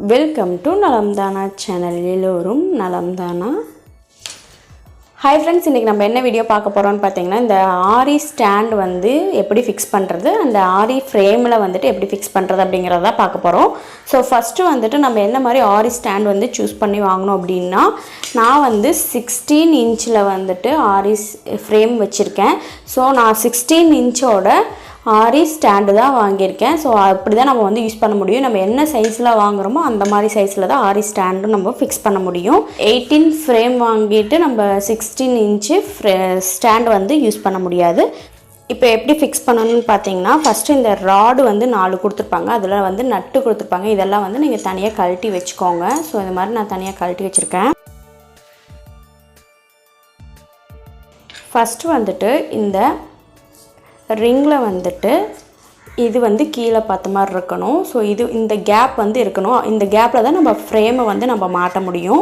Welcome to நலம்தானா channel. எல்லோரும் நலம்தானா? Hi friends, இன்றைக்கி நம்ம என்ன வீடியோ பார்க்க போகிறோம்னு பார்த்தீங்கன்னா, இந்த ஆரி ஸ்டாண்ட் வந்து எப்படி ஃபிக்ஸ் பண்ணுறது, அந்த ஆரி ஃப்ரேமில் வந்துட்டு எப்படி ஃபிக்ஸ் பண்ணுறது அப்படிங்கிறத பார்க்க போகிறோம். ஸோ ஃபஸ்ட்டு வந்துட்டு நம்ம என்ன மாதிரி ஆரி ஸ்டாண்ட் வந்து சூஸ் பண்ணி வாங்கணும் அப்படின்னா, நான் வந்து 16 இன்ச்சில் வந்துட்டு ஆரி ஃப்ரேம் வச்சுருக்கேன். ஸோ நான் 16 இன்ச்சோட ஆரி ஸ்டாண்டு தான் வாங்கியிருக்கேன். ஸோ அப்படி தான் நம்ம வந்து யூஸ் பண்ண முடியும். நம்ம என்ன சைஸில் வாங்குகிறோமோ அந்த மாதிரி சைஸில் தான் ஆரி ஸ்டாண்டும் நம்ம ஃபிக்ஸ் பண்ண முடியும். 18 ஃப்ரேம் வாங்கிட்டு நம்ம 16 இன்ச்சு ஸ்டாண்ட் வந்து யூஸ் பண்ண முடியாது. இப்போ எப்படி ஃபிக்ஸ் பண்ணணும்னு பார்த்தீங்கன்னா, ஃபஸ்ட்டு இந்த ராடு வந்து 4 கொடுத்துருப்பாங்க, அதில் வந்து நட்டு கொடுத்துருப்பாங்க. இதெல்லாம் வந்து நீங்கள் தனியாக கழட்டி வச்சுக்கோங்க. ஸோ இந்த மாதிரி நான் தனியாக கழட்டி வச்சுருக்கேன். ஃபஸ்ட்டு வந்துட்டு இந்த ரிங்கில் வந்துட்டு இது வந்து கீழே பார்த்த மாதிரி இருக்கணும். ஸோ இந்த கேப் வந்து இருக்கணும். இந்த கேப்பில் தான் நம்ம ஃப்ரேமை வந்து நம்ம மாட்ட முடியும்.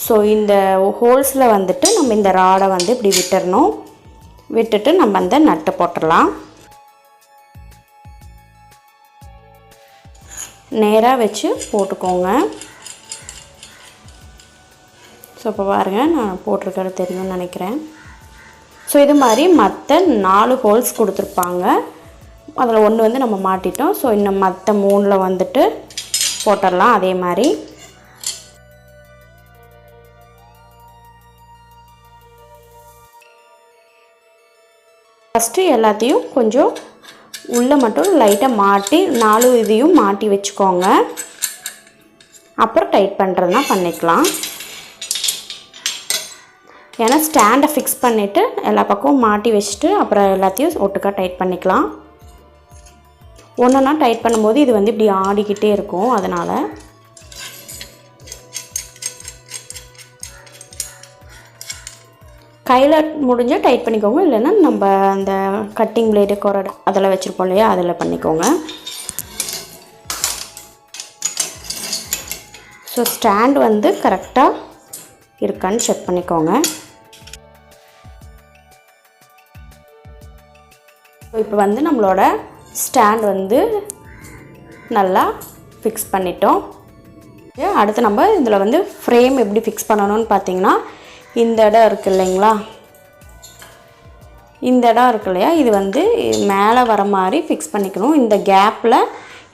ஸோ இந்த ஹோல்ஸில் வந்துட்டு நம்ம இந்த ராடை வந்து இப்படி விட்டுறணும். விட்டுட்டு நம்ம அந்த நட்டை போட்டுடலாம். நேராக வச்சு போட்டுக்கோங்க. ஸோ இப்போ பாருங்கள், நான் போட்டிருக்கிறது தெரியும்னு நினைக்கிறேன். ஸோ இது மாதிரி மற்ற 4 ஹோல்ஸ் கொடுத்துருப்பாங்க. அதில் ஒன்று வந்து நம்ம மாட்டிட்டோம். ஸோ இன்னும் மற்ற 3ல் வந்துட்டு போட்டுடலாம் அதே மாதிரி. ஃபஸ்ட்டு எல்லாத்தையும் கொஞ்சம் உள்ளே மட்டும் லைட்டாக மாட்டி 4 இதையும் மாட்டி வச்சுக்கோங்க. அப்புறம் டைட் பண்ணுறதுனா பண்ணிக்கலாம். ஏன்னா ஸ்டாண்டை ஃபிக்ஸ் பண்ணிவிட்டு எல்லா பக்கமும் மாட்டி வச்சுட்டு அப்புறம் எல்லாத்தையும் ஒட்டுக்கா டைட் பண்ணிக்கலாம். ஒன்றுனா டைட் பண்ணும்போது இது வந்து இப்படி ஆடிக்கிட்டே இருக்கும். அதனால் கையில் முடிஞ்சால் டைட் பண்ணிக்கோங்க, இல்லைன்னா நம்ம அந்த கட்டிங் பிளேடு கொரடு அதில் வச்சுருப்போம் இல்லையா, அதில் பண்ணிக்கோங்க. ஸோ ஸ்டாண்ட் வந்து கரெக்டாக இருக்கான்னு செக் பண்ணிக்கோங்க. இப்போ வந்து நம்மளோட ஸ்டாண்ட் வந்து நல்லா ஃபிக்ஸ் பண்ணிட்டோம். அடுத்து நம்ம இதில் வந்து ஃப்ரேம் எப்படி ஃபிக்ஸ் பண்ணணும்னு பார்த்தீங்கன்னா, இந்த இடம் இருக்குது இல்லைங்களா, இந்த இடம் இருக்கு இல்லையா, இது வந்து மேலே வர மாதிரி ஃபிக்ஸ் பண்ணிக்கணும். இந்த கேப்பில்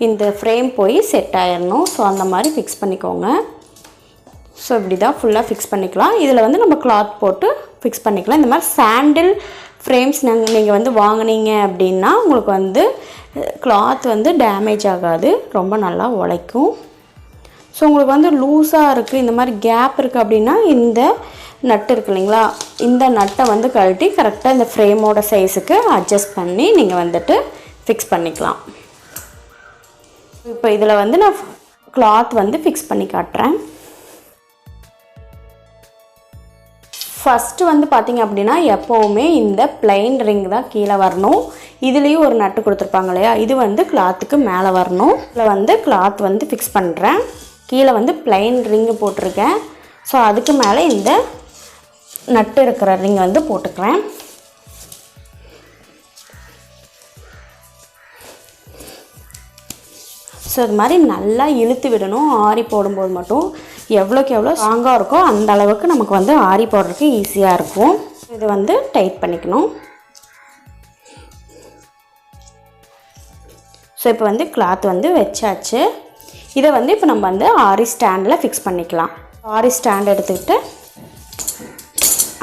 இந்த ஃப்ரேம் போய் செட் ஆயிடணும். ஸோ அந்த மாதிரி ஃபிக்ஸ் பண்ணிக்கோங்க. ஸோ இப்படி தான் ஃபுல்லாக ஃபிக்ஸ் பண்ணிக்கலாம். இதில் வந்து நம்ம கிளாத் போட்டு ஃபிக்ஸ் பண்ணிக்கலாம். இந்த மாதிரி சாண்டில் ஃப்ரேம்ஸ் நீங்கள் வந்து வாங்கினீங்க அப்படின்னா உங்களுக்கு வந்து கிளாத் வந்து டேமேஜ் ஆகாது, ரொம்ப நல்லா உழைக்கும். ஸோ உங்களுக்கு வந்து லூஸாக இருக்குது, இந்த மாதிரி கேப் இருக்குது அப்படின்னா இந்த நட்டு இருக்குது இல்லைங்களா, இந்த நட்டை வந்து கழட்டி கரெக்டாக இந்த ஃப்ரேமோட சைஸுக்கு அட்ஜஸ்ட் பண்ணி நீங்கள் வந்துட்டு ஃபிக்ஸ் பண்ணிக்கலாம். இப்போ இதில் வந்து நான் கிளாத் வந்து ஃபிக்ஸ் பண்ணி காட்டுறேன். ஃபஸ்ட்டு வந்து பார்த்திங்க அப்படின்னா, எப்போவுமே இந்த பிளைன் ரிங் தான் கீழே வரணும். இதுலேயும் ஒரு நட்டு கொடுத்துருப்பாங்க இல்லையா, இது வந்து கிளாத்துக்கு மேலே வரணும். இதில் வந்து கிளாத் வந்து ஃபிக்ஸ் பண்ணுறேன். கீழே வந்து பிளைன் ரிங்கு போட்டிருக்கேன். ஸோ அதுக்கு மேலே இந்த நட்டு இருக்கிற ரிங் வந்து போட்டுக்கிறேன். ஸோ இது மாதிரி நல்லா இழுத்து விடணும். ஆரி போடும்போது மட்டும் எவ்வளோக்கு எவ்வளோ ஸ்ட்ராங்காக இருக்கோ அந்த அளவுக்கு நமக்கு வந்து ஆரி போடுறதுக்கு ஈஸியாக இருக்கும். இது வந்து டைட் பண்ணிக்கணும். ஸோ இப்போ வந்து கிளாத் வந்து வச்சாச்சு. இதை வந்து இப்போ நம்ம வந்து ஆரி ஸ்டாண்டில் ஃபிக்ஸ் பண்ணிக்கலாம். ஆரி ஸ்டாண்ட் எடுத்துக்கிட்டு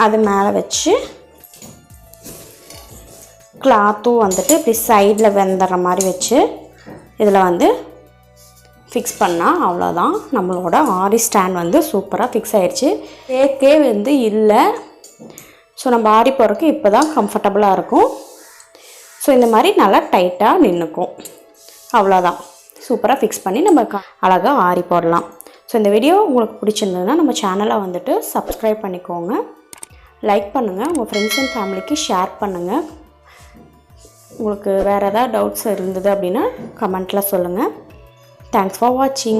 அது மேலே வச்சு கிளாத்தும் வந்துட்டு இப்படி சைடில் வெந்துடுற மாதிரி வச்சு இதில் வந்து ஃபிக்ஸ் பண்ணால் அவ்வளோதான். நம்மளோட ஆரி ஸ்டாண்ட் வந்து சூப்பராக ஃபிக்ஸ் ஆகிடுச்சு. ஃபேக்கே வந்து இல்லை. ஸோ நம்ம ஆரி போடுறதுக்கு இப்போ தான் கம்ஃபர்டபுளாக இருக்கும். ஸோ இந்த மாதிரி நல்லா டைட்டாக நின்றுக்கும். அவ்வளோதான், சூப்பராக ஃபிக்ஸ் பண்ணி நம்ம அழகாக ஆரி போடலாம். ஸோ இந்த வீடியோ உங்களுக்கு பிடிச்சிருந்ததுன்னா நம்ம சேனலை வந்துட்டு சப்ஸ்கிரைப் பண்ணிக்கோங்க, லைக் பண்ணுங்கள், உங்கள் ஃப்ரெண்ட்ஸ் அண்ட் ஃபேமிலிக்கு ஷேர் பண்ணுங்கள். உங்களுக்கு வேறு ஏதாவது டவுட்ஸ் இருந்தது அப்படின்னா கமெண்ட்டில் சொல்லுங்கள். Thanks for watching.